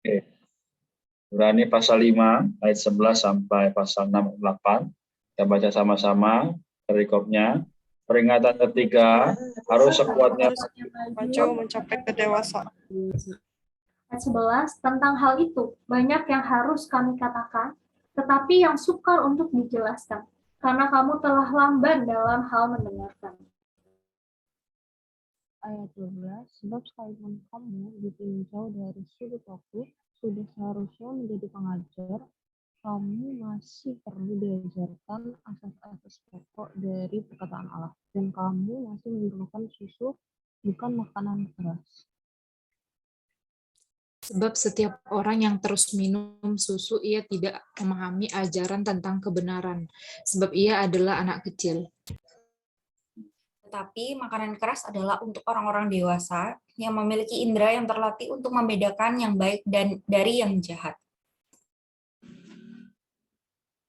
Oke. Ibrani pasal 5 ayat 11 sampai pasal 6-8. Kita baca sama-sama perikopnya. Peringatan ketiga, harus sekuatnya maju mencapai kedewasaan. Ayat 11, tentang hal itu, banyak yang harus kami katakan, tetapi yang sukar untuk dijelaskan, karena kamu telah lamban dalam hal mendengarkan. Ayat 12, sebab sekalipun kamu ditinjau dari sudut waktu, sudah seharusnya menjadi pengajar, kamu masih perlu diajarkan asas-asas pokok dari perkataan Allah, dan kamu masih memerlukan susu, bukan makanan keras. Sebab setiap orang yang terus minum susu, ia tidak memahami ajaran tentang kebenaran, sebab ia adalah anak kecil. Tetapi makanan keras adalah untuk orang-orang dewasa yang memiliki indera yang terlatih untuk membedakan yang baik dan dari yang jahat.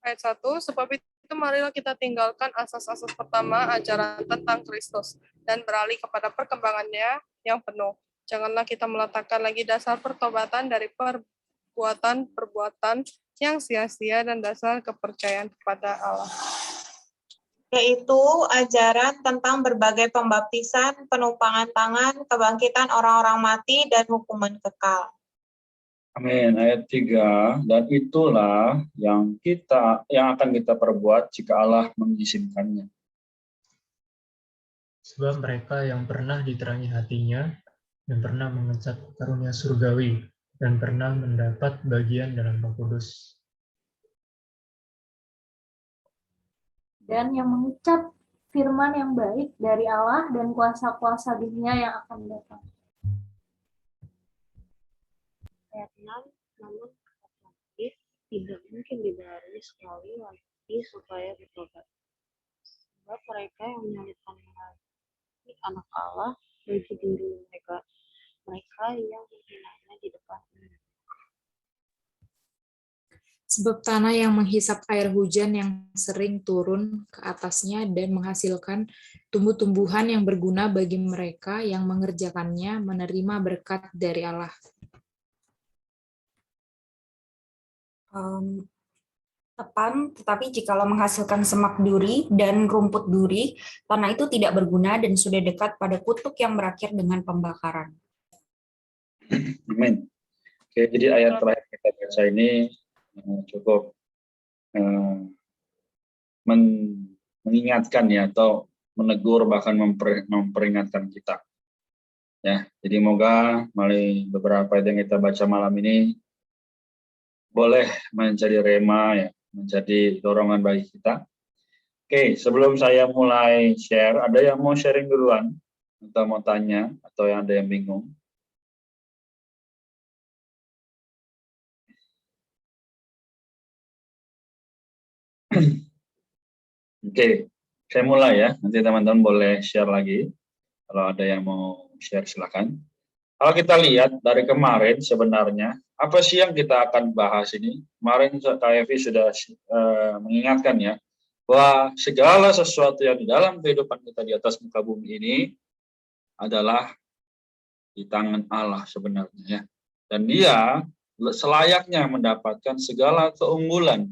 Ayat 1, sebab itu marilah kita tinggalkan asas-asas pertama ajaran tentang Kristus dan beralih kepada perkembangannya yang penuh. Janganlah kita meletakkan lagi dasar pertobatan dari perbuatan-perbuatan yang sia-sia dan dasar kepercayaan kepada Allah. Yaitu ajaran tentang berbagai pembaptisan, penumpangan tangan, kebangkitan orang-orang mati, dan hukuman kekal. Amin. Ayat 3, dan itulah yang akan kita perbuat jika Allah mengizinkannya. Sebab mereka yang pernah diterangi hatinya, yang pernah mengecap karunia surgawi, dan pernah mendapat bagian dalam Roh Kudus. Dan yang mengucap firman yang baik dari Allah dan kuasa-kuasa dunia yang akan datang. Ayat 6, namun kata tidak mungkin dibaharui sekali lagi supaya bertobat. Sebab mereka yang menyalibkan anak Allah bagi diri mereka yang menghinanya di depan. Sebab tanah yang menghisap air hujan yang sering turun ke atasnya dan menghasilkan tumbuh-tumbuhan yang berguna bagi mereka yang mengerjakannya menerima berkat dari Allah. Tepan, tetapi jikalau menghasilkan semak duri dan rumput duri, tanah itu tidak berguna dan sudah dekat pada kutuk yang berakhir dengan pembakaran. Amin. Oke, jadi ayat terakhir kita baca ini cukup mengingatkan ya, atau menegur, bahkan memperingatkan kita. Ya, jadi moga melalui beberapa ayat yang kita baca malam ini boleh menjadi rema ya, menjadi dorongan bagi kita. Oke, sebelum saya mulai share, ada yang mau sharing duluan atau mau tanya, atau yang ada yang bingung? Oke, saya mulai ya. Nanti teman-teman boleh share lagi. Kalau ada yang mau share, silakan. Kalau kita lihat dari kemarin sebenarnya, apa sih yang kita akan bahas ini? Kemarin Kak Evi sudah mengingatkan ya, bahwa segala sesuatu yang di dalam kehidupan kita di atas muka bumi ini adalah di tangan Allah sebenarnya ya. Dan dia selayaknya mendapatkan segala keunggulan.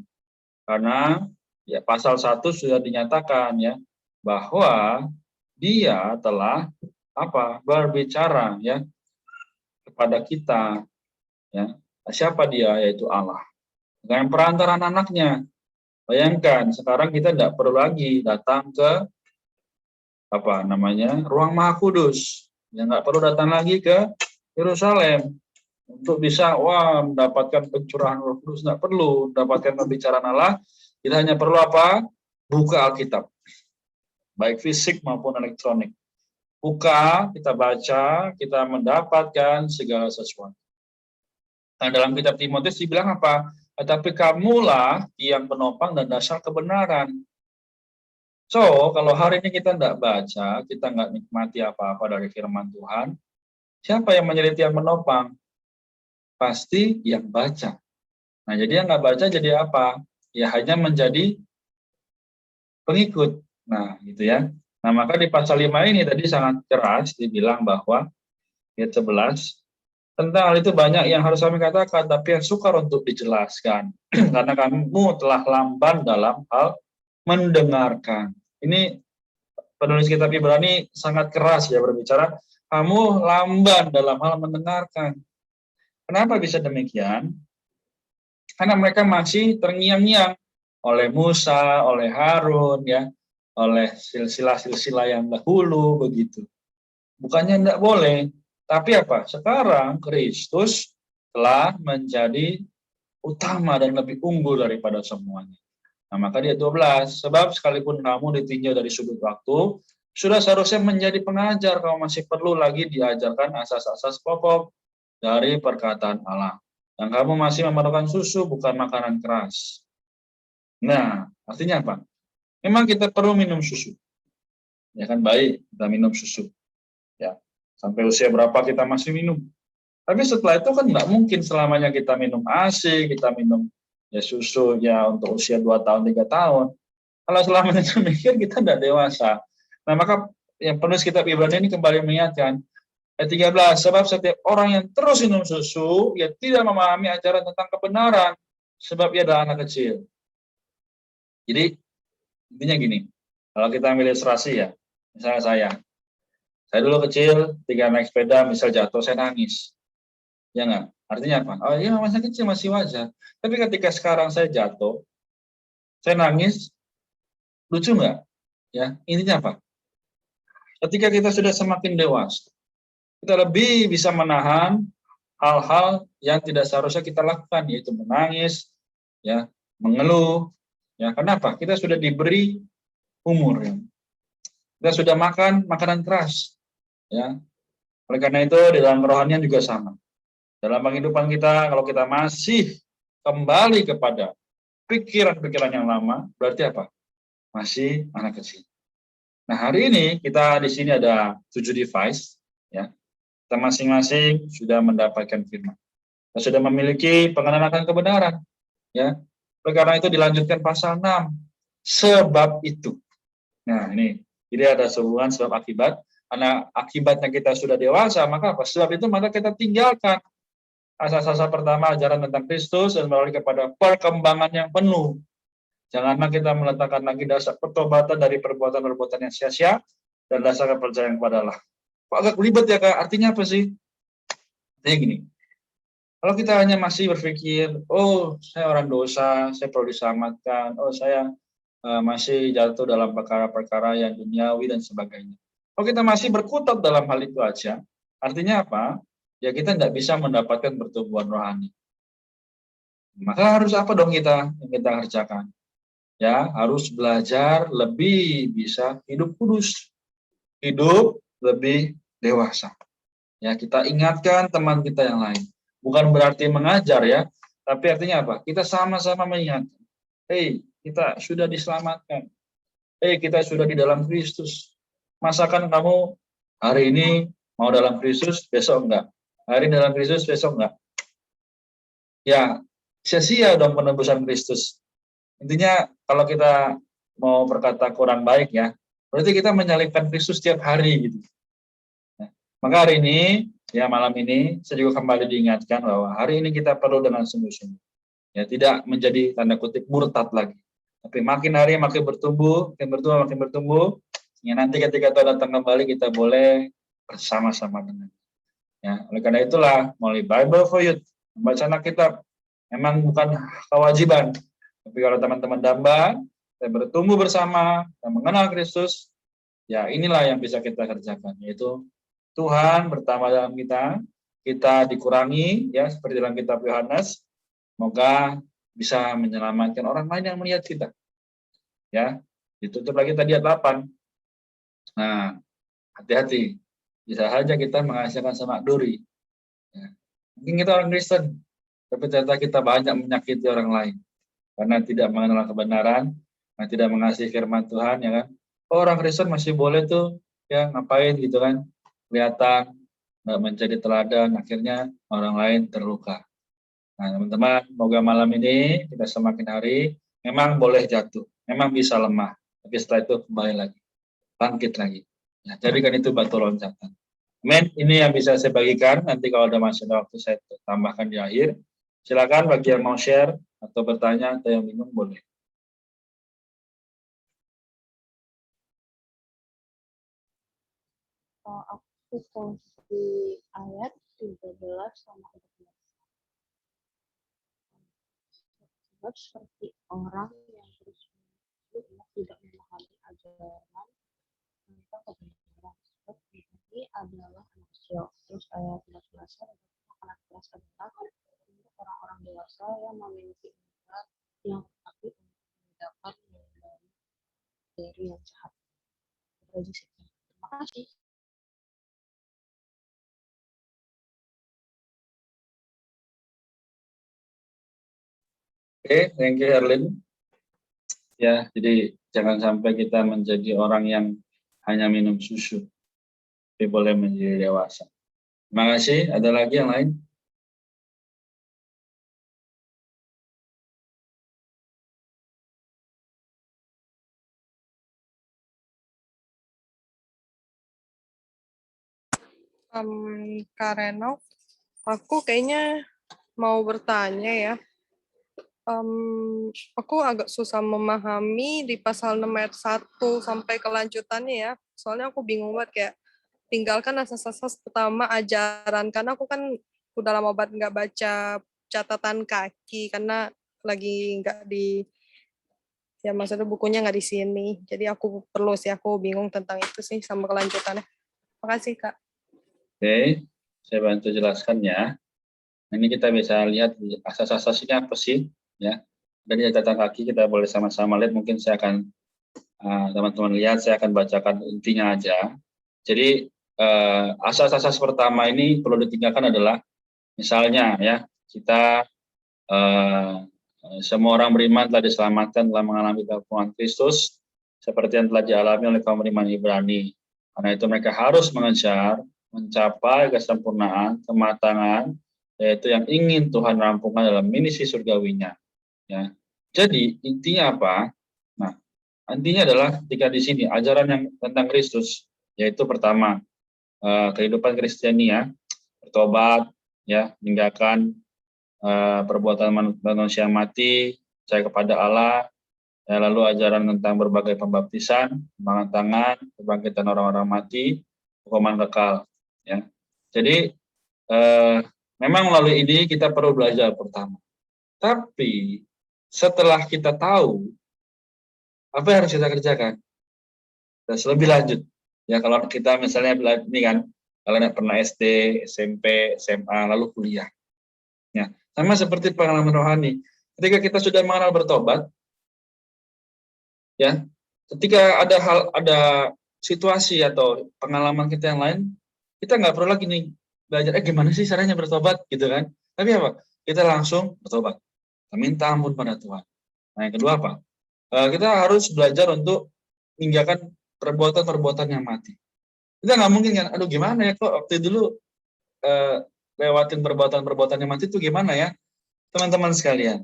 Karena ya pasal 1 sudah dinyatakan ya, bahwa dia telah berbicara ya kepada kita ya. Siapa dia? Yaitu Allah. Dengan perantaraan anaknya. Bayangkan sekarang kita tidak perlu lagi datang ke ruang Maha Kudus. Ya, nggak perlu datang lagi ke Yerusalem untuk bisa mendapatkan pencurahan Roh Kudus. Nggak perlu mendapatkan pembicaraan Allah. Kita hanya perlu buka Alkitab, baik fisik maupun elektronik. Buka, kita baca, kita mendapatkan segala sesuatu. Nah, dalam kitab Timotius dibilang apa? Tetapi kamulah yang penopang dan dasar kebenaran. So, kalau hari ini kita tidak baca, kita nggak nikmati apa-apa dari firman Tuhan, siapa yang menjadi tiang menopang? Pasti yang baca. Nah, jadi yang nggak baca jadi apa? Ya hanya menjadi pengikut. Nah, gitu ya. Nah, maka di pasal 5 ini tadi sangat keras dibilang bahwa ayat 11, Tentang hal itu banyak yang harus kami katakan, tapi yang sukar untuk dijelaskan. Karena kamu telah lamban dalam hal mendengarkan. Ini penulis kitab Ibrani sangat keras ya berbicara, kamu lamban dalam hal mendengarkan. Kenapa bisa demikian? Karena mereka masih terngiang-ngiang oleh Musa, oleh Harun, ya, oleh silsilah-silsilah yang dahulu begitu. Bukannya tidak boleh, tapi apa? Sekarang Kristus telah menjadi utama dan lebih unggul daripada semuanya. Nah, maka dia 12, sebab sekalipun kamu ditinjau dari sudut waktu, sudah seharusnya menjadi pengajar, kamu masih perlu lagi diajarkan asas-asas pokok dari perkataan Allah. Dan kamu masih memerlukan susu, bukan makanan keras. Nah, artinya apa? Memang kita perlu minum susu. Ya kan, baik kita minum susu. Ya, sampai usia berapa kita masih minum. Tapi setelah itu kan nggak mungkin selamanya kita minum ASI, kita minum ya susu ya untuk usia 2 tahun, 3 tahun. Kalau selamanya demikian kita tidak dewasa. Nah, maka yang penulis kitab Ibrani ini kembali mengingatkan, ayat 13, sebab setiap orang yang terus minum susu, ia tidak memahami ajaran tentang kebenaran, sebab ia adalah anak kecil. Jadi, intinya gini, kalau kita ambil ilustrasi ya, misalnya saya dulu kecil, ketika naik sepeda, misal jatuh, saya nangis. Ya nggak? Artinya apa? Oh iya, masa kecil masih wajar. Tapi ketika sekarang saya jatuh, saya nangis, lucu nggak? Ya, intinya apa? Ketika kita sudah semakin dewasa, kita lebih bisa menahan hal-hal yang tidak seharusnya kita lakukan, yaitu menangis, ya, mengeluh. Ya, kenapa? Kita sudah diberi umur. Ya. Kita sudah makan makanan keras. Ya. Oleh karena itu, di dalam kerohanian juga sama. Dalam kehidupan kita, kalau kita masih kembali kepada pikiran-pikiran yang lama, berarti apa? Masih anak kecil. Nah, hari ini kita di sini ada 7 device, ya. Kita masing-masing sudah mendapatkan firman. Kita sudah memiliki pengenalan akan kebenaran, ya. Oleh karena itu dilanjutkan pasal 6. Sebab itu. Nah, ini jadi ada hubungan sebab akibat. Karena akibatnya kita sudah dewasa, maka apa? Sebab itu maka kita tinggalkan asas-asas pertama ajaran tentang Kristus dan beralih kepada perkembangan yang penuh. Janganlah kita meletakkan lagi dasar pertobatan dari perbuatan-perbuatan yang sia-sia dan dasar kepercayaan kepada Allah. Kok agak ribet ya Kak? Artinya apa sih? Artinya gini, kalau kita hanya masih berpikir, oh saya orang dosa, saya perlu diselamatkan, oh saya masih jatuh dalam perkara-perkara yang duniawi dan sebagainya. Kalau kita masih berkutat dalam hal itu aja, artinya apa? Ya kita tidak bisa mendapatkan pertumbuhan rohani. Maka harus apa dong kita yang kita kerjakan? Ya, harus belajar lebih bisa hidup kudus, hidup lebih dewasa. Ya, kita ingatkan teman kita yang lain. Bukan berarti mengajar ya, tapi artinya apa? Kita sama-sama mengingatkan. Hei, kita sudah diselamatkan. Hei, kita sudah di dalam Kristus. Masakan kamu hari ini mau dalam Kristus, besok enggak? Hari ini dalam Kristus, besok enggak? Ya, sia-sia dong penebusan Kristus. Intinya kalau kita mau berkata kurang baik ya, berarti kita menyalibkan Kristus setiap hari gitu. Nah, maka hari ini, ya malam ini, saya juga kembali diingatkan bahwa hari ini kita perlu dengan sungguh-sungguh. Ya, tidak menjadi tanda kutip murtad lagi. Tapi makin hari makin bertumbuh, makin bertumbuh. Ya, nanti ketika Tuhan datang kembali kita boleh bersama-sama dengan. Ya, oleh karena itulah melalui Bible for Youth, membaca anak kitab memang bukan kewajiban. Tapi kalau teman-teman damba, saya bertumbuh bersama dan mengenal Kristus, ya inilah yang bisa kita kerjakan, yaitu Tuhan bertambah dalam kita dikurangi, ya seperti dalam kitab Yohanes, semoga bisa menyelamatkan orang lain yang melihat kita. Ya, ditutup lagi tadi ayat 8. Nah, hati-hati, bisa saja kita menghasilkan semak duri. Ya. Mungkin kita orang Kristen, tapi ternyata kita banyak menyakiti orang lain. Karena tidak mengenal kebenaran, karena tidak mengasihi firman Tuhan, ya kan? Oh, orang Kristen masih boleh tuh, ya ngapain gitu kan? Kelihatan nggak menjadi teladan, akhirnya orang lain terluka. Nah, teman-teman, semoga malam ini kita semakin hari memang boleh jatuh, memang bisa lemah, tapi setelah itu kembali lagi, bangkit lagi. Ya, jadikan itu batu loncatan. Ini yang bisa saya bagikan, nanti kalau masih ada waktu saya tambahkan di akhir. Silakan bagi yang mau share atau bertanya atau yang bingung boleh. Aku posisi ayat 13 sama 14. Sebab seperti orang yang terus tidak memahami ajaran tentang kebenaran. Sebab ini adalah anak kecil. Terus ayat 14 anak kelas adalah untuk orang-orang dewasa yang memiliki iman yang tapi untuk mendapat dari yang jahat. Terima kasih. Oke, thank you Herlin. Ya, jadi jangan sampai kita menjadi orang yang hanya minum susu, tapi boleh menjadi dewasa. Terima kasih. Ada lagi yang lain? Kak Reno, aku kayaknya mau bertanya ya. Aku agak susah memahami di pasal 6 ayat 1 sampai kelanjutannya ya. Soalnya aku bingung banget kayak tinggalkan asas-asas pertama ajaran. Karena aku kan udah lama banget nggak baca catatan kaki karena lagi nggak di, ya maksudnya bukunya nggak di sini. Jadi aku bingung tentang itu sih sama kelanjutannya. Makasih Kak. Oke, saya bantu jelaskan ya. Ini kita bisa lihat asas-asas ini apa sih, ya. Dari catatan kaki kita boleh sama-sama lihat. Mungkin saya akan teman-teman lihat, saya akan bacakan intinya aja. Jadi asas-asas pertama ini perlu ditinggalkan adalah misalnya ya kita semua orang beriman telah diselamatkan, telah mengalami keagungan Kristus seperti yang telah dialami oleh kaum beriman Ibrani. Karena itu mereka harus mengejar, mencapai kesempurnaan, kematangan, yaitu yang ingin Tuhan rampungkan dalam misi surgawinya. Ya. Jadi intinya apa? Nah, intinya adalah ketika di sini ajaran yang tentang Kristus, yaitu pertama kehidupan Kristiani ya, bertobat, ya, meninggalkan perbuatan manusia mati, percaya kepada Allah, ya, lalu ajaran tentang berbagai pembaptisan, kembangan tangan, kebangkitan orang-orang mati, hukuman kekal. Ya. Jadi memang melalui ini kita perlu belajar pertama. Tapi setelah kita tahu apa yang harus kita kerjakan, terus lebih lanjut. Ya kalau kita misalnya ini kan, kalian pernah SD, SMP, SMA, lalu kuliah. Ya, sama seperti pengalaman rohani. Ketika kita sudah mengenal bertobat, ya, ketika ada situasi atau pengalaman kita yang lain, kita nggak perlu lagi nih belajar, gimana sih caranya bertobat, gitu kan? Tapi apa? Kita langsung bertobat, kita minta ampun pada Tuhan. Nah, yang kedua apa? Kita harus belajar untuk meninggalkan perbuatan-perbuatan yang mati. Kita nggak mungkin kan, aduh gimana ya kok waktu dulu lewatin perbuatan-perbuatan yang mati itu gimana ya, teman-teman sekalian,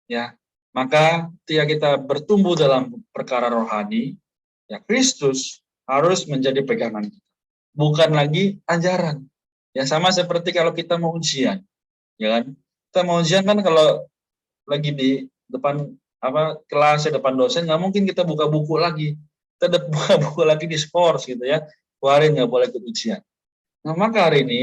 ya. Maka ketika kita bertumbuh dalam perkara rohani, ya Kristus harus menjadi pegangan kita, bukan lagi ajaran. Ya sama seperti kalau kita mau ujian, ya kan? Kita mau ujian kan kalau lagi di depan kelas, di depan dosen, nggak mungkin kita buka buku lagi, kita buka buku lagi di skors gitu ya, keluarin nggak boleh ikut ujian. Nah maka hari ini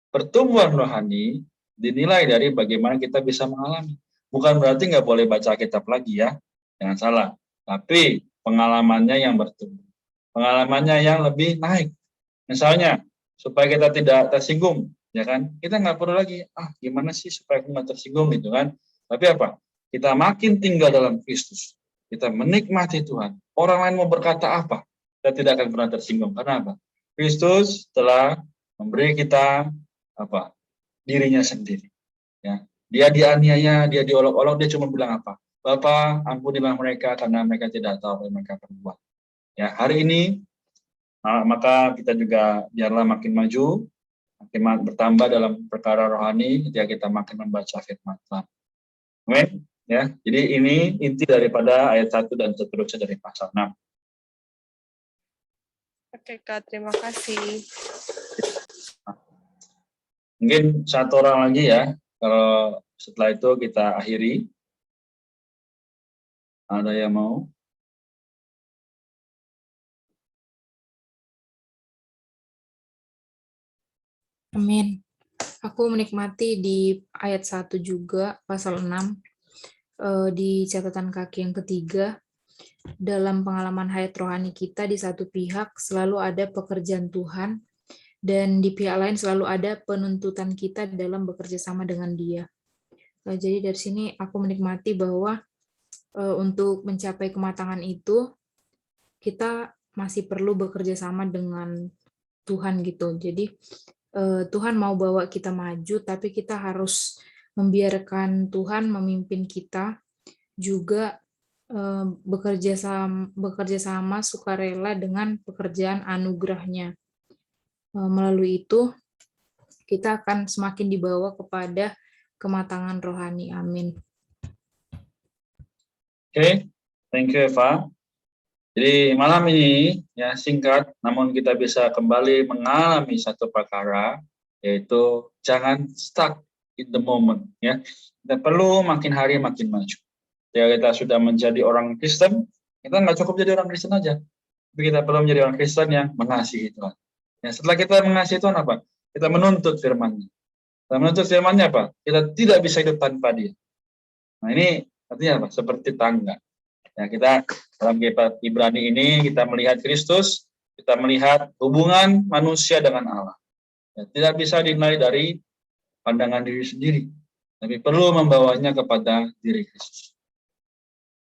pertumbuhan rohani dinilai dari bagaimana kita bisa mengalami. Bukan berarti nggak boleh baca kitab lagi ya, jangan salah. Tapi pengalamannya yang bertumbuh, pengalamannya yang lebih naik. Misalnya supaya kita tidak tersinggung, ya kan? Kita nggak perlu lagi, gimana sih supaya aku nggak tersinggung gitu kan? Tapi apa? Kita makin tinggal dalam Kristus, kita menikmati Tuhan. Orang lain mau berkata apa, kita tidak akan pernah tersinggung. Karena apa? Kristus telah memberi kita dirinya sendiri. Ya, dia dianiaya, dia diolok-olok, dia cuma bilang apa? Bapa, ampunilah mereka karena mereka tidak tahu apa yang mereka perbuat. Ya, hari ini maka kita juga biarlah makin maju, makin bertambah dalam perkara rohani ketika kita makin membaca firman Tuhan. Amin. Ya, jadi ini inti daripada ayat 1 dan seterusnya dari pasal 6. Oke Kak, terima kasih. Mungkin satu orang lagi ya, kalau setelah itu kita akhiri. Ada yang mau? Amin. Aku menikmati di ayat 1 juga, pasal 6, di catatan kaki yang ketiga, dalam pengalaman hayat rohani kita, di satu pihak selalu ada pekerjaan Tuhan, dan di pihak lain selalu ada penuntutan kita dalam bekerja sama dengan Dia. Jadi dari sini aku menikmati bahwa untuk mencapai kematangan itu, kita masih perlu bekerja sama dengan Tuhan gitu. Jadi Tuhan mau bawa kita maju, tapi kita harus membiarkan Tuhan memimpin kita, juga bekerja sama sukarela dengan pekerjaan anugerahnya. Melalui itu, kita akan semakin dibawa kepada kematangan rohani. Amin. Oke, thank you Eva. Jadi malam ini ya singkat, namun kita bisa kembali mengalami satu perkara, yaitu jangan stuck in the moment. Ya, kita perlu makin hari makin maju. Ya, kita sudah menjadi orang Kristen, kita nggak cukup jadi orang Kristen aja, tapi kita perlu menjadi orang Kristen yang mengasihi Tuhan. Ya, setelah kita mengasihi Tuhan apa? Kita menuntut firman-Nya. Kita menuntut firman-Nya apa? Kita tidak bisa hidup tanpa Dia. Nah ini artinya apa? Seperti tangga. Ya, kita dalam kitab Ibrani ini kita melihat Kristus, kita melihat hubungan manusia dengan Allah. Ya, tidak bisa dinilai dari pandangan diri sendiri, tapi perlu membawanya kepada diri Kristus.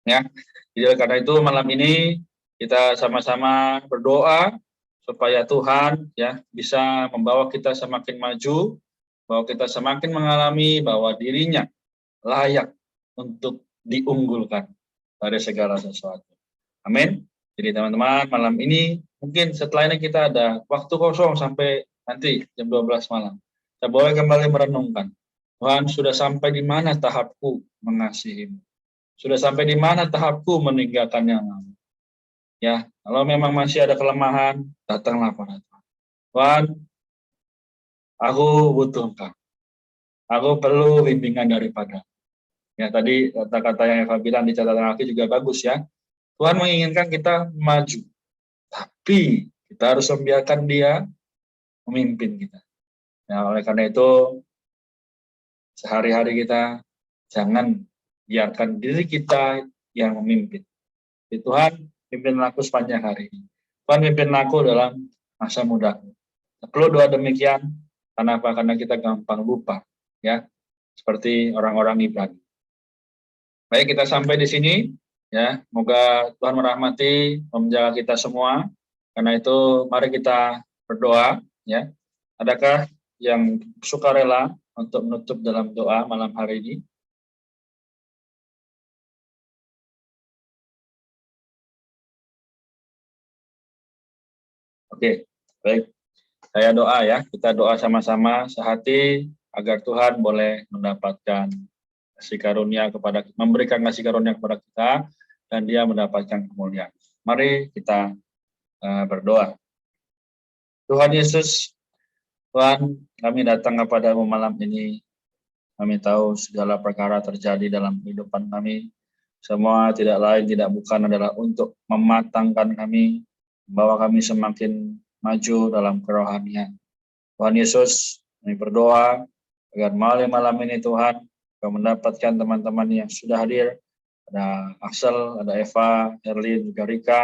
Ya, jadi karena itu malam ini kita sama-sama berdoa supaya Tuhan ya bisa membawa kita semakin maju, bahwa kita semakin mengalami bahwa dirinya layak untuk diunggulkan dari segala sesuatu. Amin. Jadi teman-teman, malam ini mungkin setelah ini kita ada waktu kosong sampai nanti jam 12 malam. Kita boleh kembali merenungkan. Tuhan, sudah sampai di mana tahapku mengasihi-Mu? Sudah sampai di mana tahapku meninggalkan yang lama? Ya, kalau memang masih ada kelemahan, datanglah pada Tuhan. Tuhan, aku butuh Engkau. Aku perlu bimbingan daripada. Ya, tadi kata-kata yang Eva bilang di catatan kaki juga bagus ya. Tuhan menginginkan kita maju, tapi kita harus membiarkan Dia memimpin kita. Ya, oleh karena itu, sehari-hari kita jangan biarkan diri kita yang memimpin. Jadi, Tuhan, pimpin aku sepanjang hari ini. Tuhan, pimpin aku dalam masa mudaku. Perlu doa demikian, karena apa? Karena kita gampang lupa, ya, seperti orang-orang Ibrani. Baik, kita sampai di sini. Ya, semoga Tuhan merahmati, menjaga kita semua. Karena itu, mari kita berdoa. Ya, adakah yang sukarela untuk menutup dalam doa malam hari ini? Oke, baik. Saya doa ya. Kita doa sama-sama sehati agar Tuhan boleh mendapatkan kasih karunia kepada, memberikan kasih karunia kepada kita, dan Dia mendapatkan kemuliaan. Mari kita berdoa. Tuhan Yesus, Tuhan, kami datang kepada-Mu malam ini. Kami tahu segala perkara terjadi dalam kehidupan kami. Semua tidak lain, tidak bukan adalah untuk mematangkan kami, membawa kami semakin maju dalam kerohanian. Tuhan Yesus, kami berdoa agar malam ini Tuhan, Kau mendapatkan teman-teman yang sudah hadir, ada Axel, ada Eva, Erlin, juga Rika,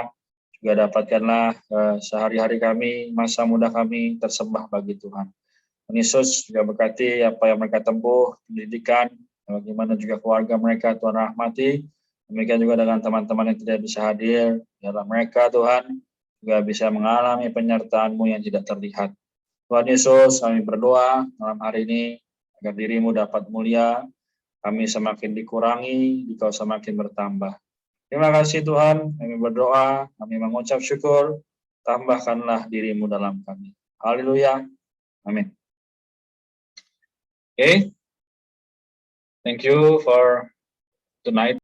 juga dapatkanlah sehari-hari kami, masa muda kami tersembah bagi Tuhan. Tuhan Yesus juga berkati apa yang mereka tempuh, pendidikan, bagaimana juga keluarga mereka, Tuhan rahmati. Demikian juga dengan teman-teman yang tidak bisa hadir, dalam mereka Tuhan, juga bisa mengalami penyertaan-Mu yang tidak terlihat. Tuhan Yesus, kami berdoa malam hari ini, agar diri-Mu dapat mulia, kami semakin dikurangi, Engkau semakin bertambah. Terima kasih Tuhan, kami berdoa, kami mengucap syukur, tambahkanlah diri-Mu dalam kami. Haleluya, amin. Okay, thank you for tonight.